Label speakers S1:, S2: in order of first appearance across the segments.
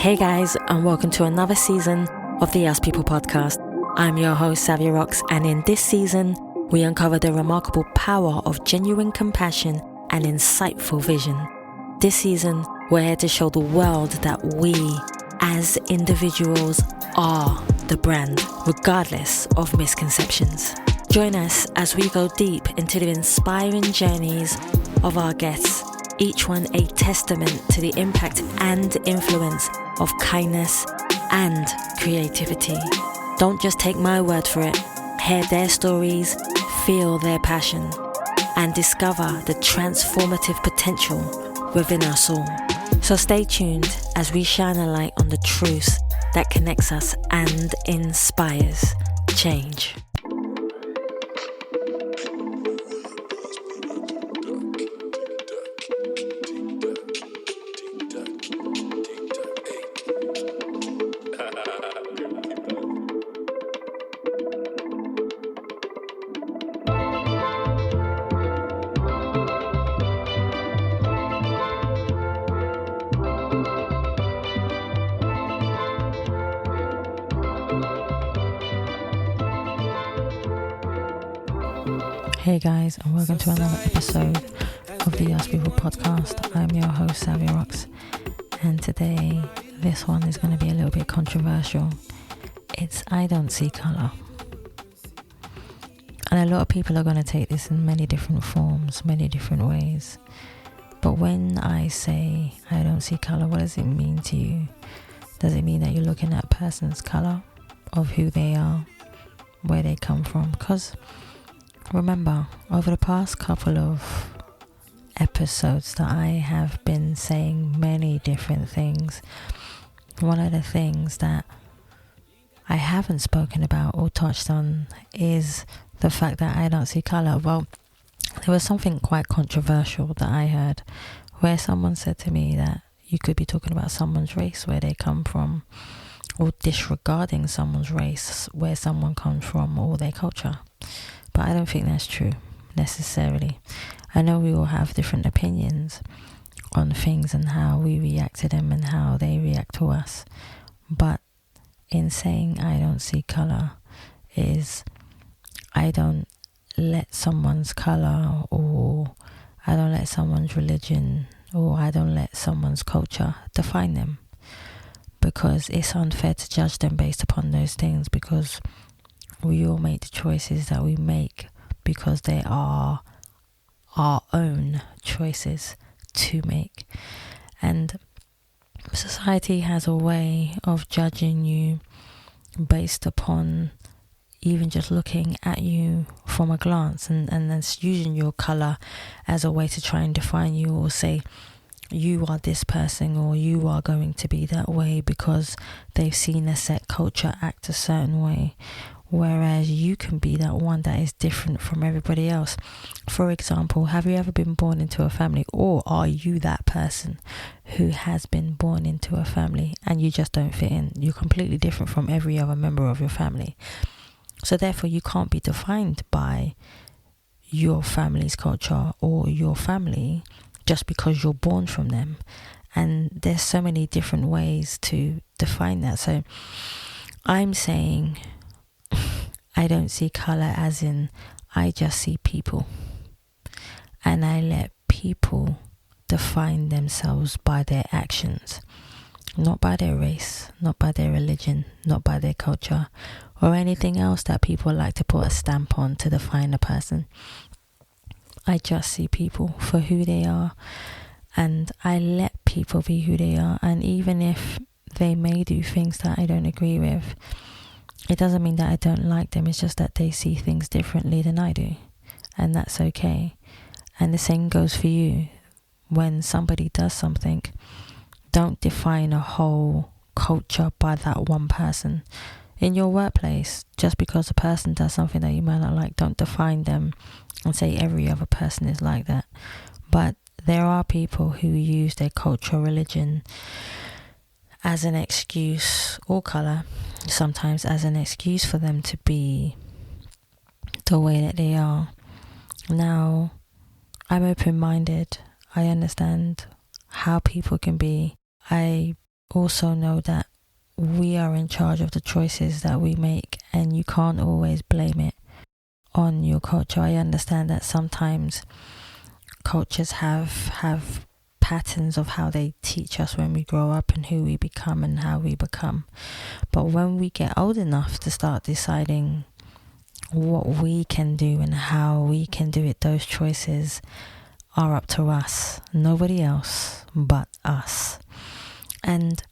S1: Hey guys, and welcome to another season of the Us People podcast. I'm your host, Savia Rocks, and in this season, we uncover the remarkable power of genuine compassion and insightful vision. This season, we're here to show the world that we, as individuals, are the brand, regardless of misconceptions. Join us as we go deep into the inspiring journeys of our guests, each one a testament to the impact and influence of kindness and creativity. Don't just take my word for it. Hear their stories, feel their passion, and discover the transformative potential within us all. So stay tuned as we shine a light on the truth that connects us and inspires change. Hey guys, and welcome to another episode of the Us People podcast. I'm your host, Savia Rocks, and today this one is going to be a little bit controversial. It's I don't see colour. And a lot of people are going to take this in many different forms, many different ways. But when I say I don't see colour, what does it mean to you? Does it mean that you're looking at a person's colour of who they are, where they come from? Because remember, over the past couple of episodes that I have been saying many different things, one of the things that I haven't spoken about or touched on is the fact that I don't see colour. Well, there was something quite controversial that I heard where someone said to me that you could be talking about someone's race, where they come from, or disregarding someone's race, where someone comes from, or their culture. But I don't think that's true, necessarily. I know we all have different opinions on things and how we react to them and how they react to us. But in saying I don't see colour is I don't let someone's colour, or I don't let someone's religion, or I don't let someone's culture define them. Because it's unfair to judge them based upon those things, because we all make the choices that we make because they are our own choices to make. And society has a way of judging you based upon even just looking at you from a glance, and that's using your colour as a way to try and define you, or say you are this person, or you are going to be that way because they've seen a set culture act a certain way. Whereas you can be that one that is different from everybody else. For example, have you ever been born into a family, or are you that person who has been born into a family and you just don't fit in? You're completely different from every other member of your family. So therefore you can't be defined by your family's culture or your family just because you're born from them. And there's so many different ways to define that. So I'm saying I don't see colour as in I just see people, and I let people define themselves by their actions, not by their race, not by their religion, not by their culture, or anything else that people like to put a stamp on to define a person. I just see people for who they are, and I let people be who they are. And even if they may do things that I don't agree with, it doesn't mean that I don't like them. It's just that they see things differently than I do, and that's okay. And the same goes for you. When somebody does something, don't define a whole culture by that one person. In your workplace, just because a person does something that you might not like, don't define them and say every other person is like that. But there are people who use their culture, religion as an excuse, or colour sometimes as an excuse for them to be the way that they are. Now, I'm open-minded. I understand how people can be. I also know that we are in charge of the choices that we make, and you can't always blame it on your culture. I understand that sometimes cultures have patterns of how they teach us when we grow up and who we become and how we become. But when we get old enough to start deciding what we can do and how we can do it, those choices are up to us, nobody else but us. And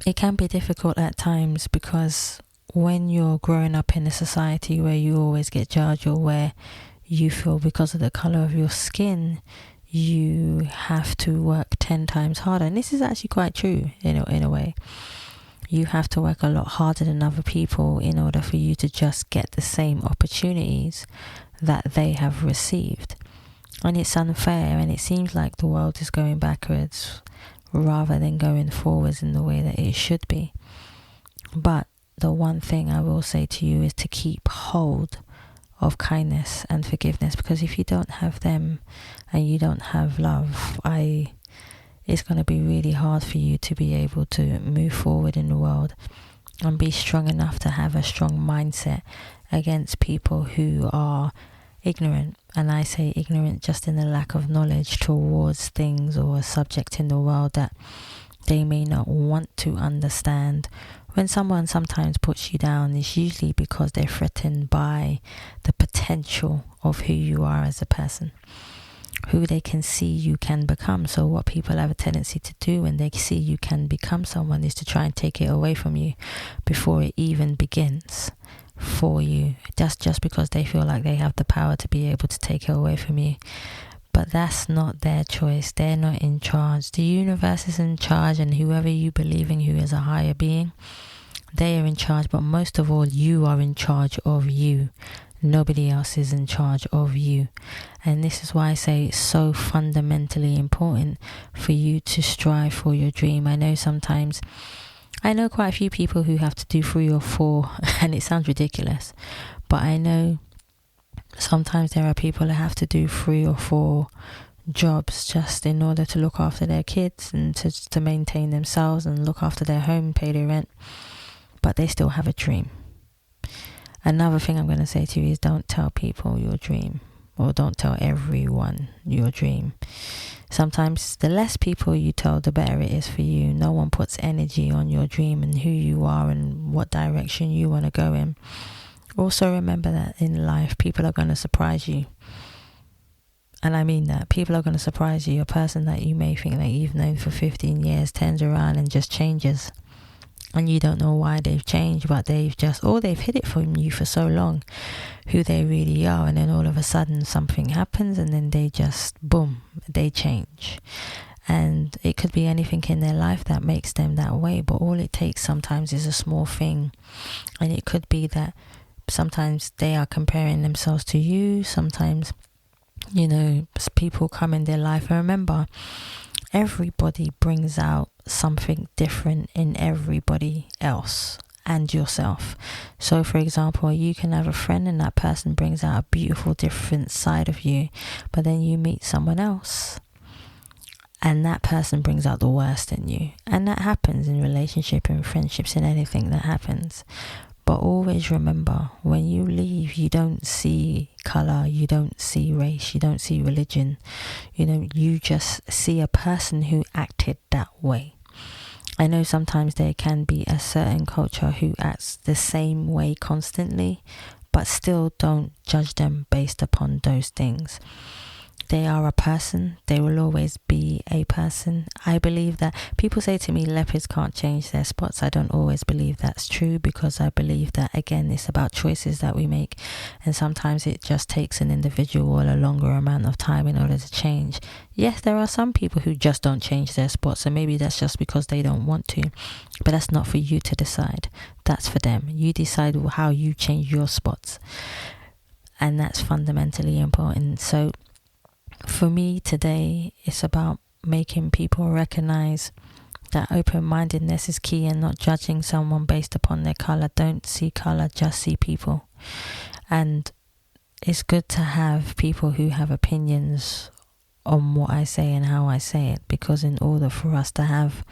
S1: it can be difficult at times, because when you're growing up in a society where you always get judged, or where you feel because of the color of your skin you have to work 10 times harder, and this is actually quite true in a way. You have to work a lot harder than other people in order for you to just get the same opportunities that they have received. And it's unfair, and it seems like the world is going backwards rather than going forwards in the way that it should be. But the one thing I will say to you is to keep hold of kindness and forgiveness, because if you don't have them and you don't have love, it's going to be really hard for you to be able to move forward in the world and be strong enough to have a strong mindset against people who are ignorant. And I say ignorant just in the lack of knowledge towards things or a subject in the world that they may not want to understand. When someone sometimes puts you down, it's usually because they're threatened by the potential of who you are as a person, who they can see you can become. So what people have a tendency to do when they see you can become someone is to try and take it away from you before it even begins for you, just because they feel like they have the power to be able to take it away from you. But that's not their choice. They're not in charge. The universe is in charge, and whoever you believe in who is a higher being, they are in charge. But most of all, you are in charge of you. Nobody else is in charge of you. And this is why I say it's so fundamentally important for you to strive for your dream. I know quite a few people who have to do 3 or 4, and it sounds ridiculous, but I know sometimes there are people that have to do 3 or 4 jobs just in order to look after their kids and to maintain themselves and look after their home, pay their rent, but they still have a dream. Another thing I'm going to say to you is don't tell people your dream, or don't tell everyone your dream. Sometimes the less people you tell, the better it is for you. No one puts energy on your dream and who you are and what direction you want to go in. Also remember that in life, people are going to surprise you. And I mean that. People are going to surprise you. A person that you may think that you've known for 15 years turns around and just changes. And you don't know why they've changed, but they've hid it from you for so long, who they really are. And then all of a sudden something happens, and then they just, boom, they change. And it could be anything in their life that makes them that way. But all it takes sometimes is a small thing. And it could be that sometimes they are comparing themselves to you. Sometimes, people come in their life. And remember, everybody brings out something different in everybody else and yourself. So for example, you can have a friend and that person brings out a beautiful different side of you, but then you meet someone else and that person brings out the worst in you. And that happens in relationship and friendships and anything that happens. But always remember, when you leave, you don't see color, you don't see race, you don't see religion. You just see a person who acted that way. I know sometimes there can be a certain culture who acts the same way constantly, but still don't judge them based upon those things. They are a person. They will always be a person. I believe that people say to me leopards can't change their spots. I don't always believe that's true, because I believe that, again, it's about choices that we make. And sometimes it just takes an individual a longer amount of time in order to change. Yes, there are some people who just don't change their spots, and maybe that's just because they don't want to. But that's not for you to decide. That's for them. You decide how you change your spots. And that's fundamentally important. So for me today, it's about making people recognize that open-mindedness is key, and not judging someone based upon their color. Don't see color, just see people. And it's good to have people who have opinions on what I say and how I say it, because in order for us to have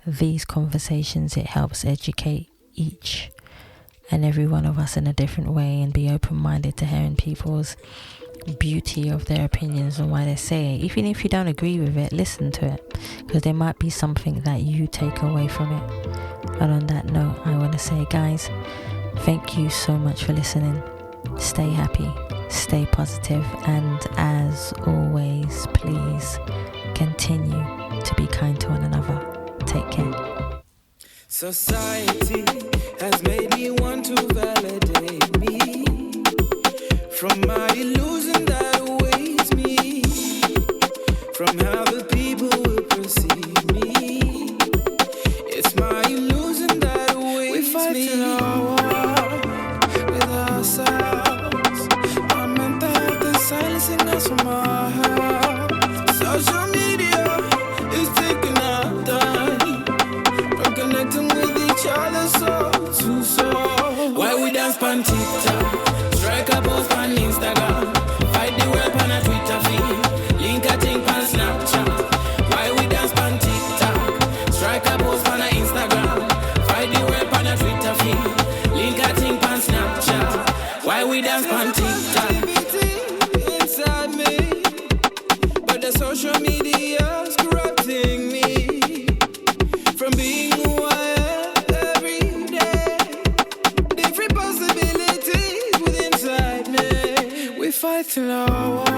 S1: these conversations, it helps educate each and every one of us in a different way, and be open-minded to hearing people's beauty of their opinions and why they say it. Even if you don't agree with it, listen to it, because there might be something that you take away from it. And on that note, I want to say, guys, thank you so much for listening. Stay happy, stay positive, and as always, please continue to be kind to one another. Take care.
S2: Society has made me want to validate me from my illusion that awaits me, from how the people will perceive me. It's my illusion that awaits me. We fight our war with ourselves. Our mental health is silencing us from our health. Social media is taking our time from connecting with each other soul to soul. Why we dance on TikTok, strike a post on Instagram, fight the world on a Twitter feed, link a thing on Snapchat. Why we dance on TikTok, strike a post on a Instagram, fight the world on a Twitter feed, link a thing on Snapchat. Why we dance on TikTok? Inside me, but the social media's corrupting me from being who I am every day. Different possibilities within inside me. We fight till our war